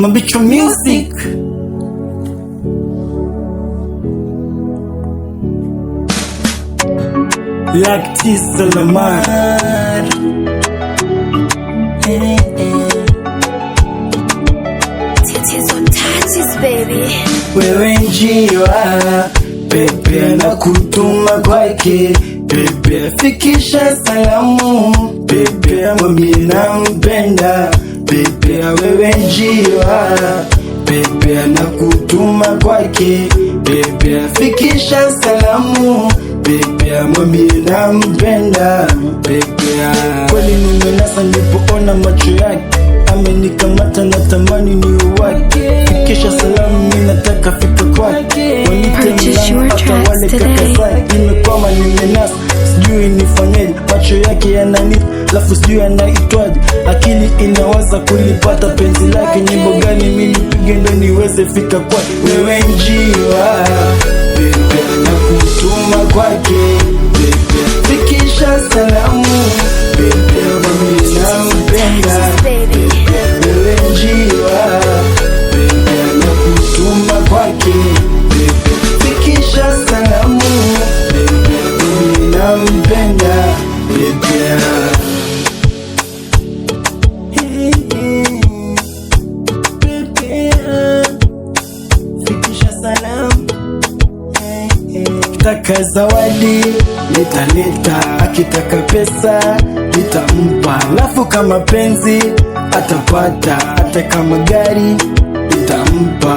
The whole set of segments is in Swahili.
Mabicho Music. Yakti Salaman. Wewe njiwa pepe na kutuma kwake, pepe fikisha salamu, pepe mwambie nampenda, pepe wewe njiwa pepe na kutuma kwake, pepe fikisha salamu, pepe mwambie nampenda, pepe kweli nimenasa nilipoona macho yake, amenikamata na tamani ni wake, fikisha salamu mimi nataka fika kwake, wanite mlango hata wale kaka zake, nimekwama nimenasa sijui nifanyeje, macho yake yananita lafu sijui anaitwaje, akili inawaza kulipata penzi lake, nyimbo gani mimi nipige ndo niweze fika kwake, wewe njiwa pepe na kutuma kwake, pepe fikisha salamu, pepe mimi nampenda, wewe njiwa pepe na kutuma kwake, pepe fikisha salamu, pepe mimi nampenda, pepe fikisha salamu. Akitaka zawadi nitaleta, akitaka pesa nitampa, alafu kama penzi atapata, hata kama gari nitampa.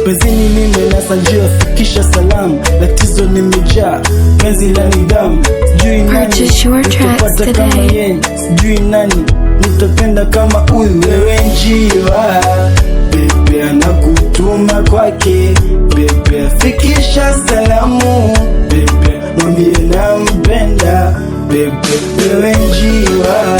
Penzini nimenasa njia fikisha salamu, tatizo nimejaa penzi la nidhamu, sijui nani nitapata kama yeye, sijui nani nitapenda kama huyu, wewe njiwa pepe anakutuma kwake, pepe fikisha salamu, pepe mwambie nampenda, pepe wewe njiwa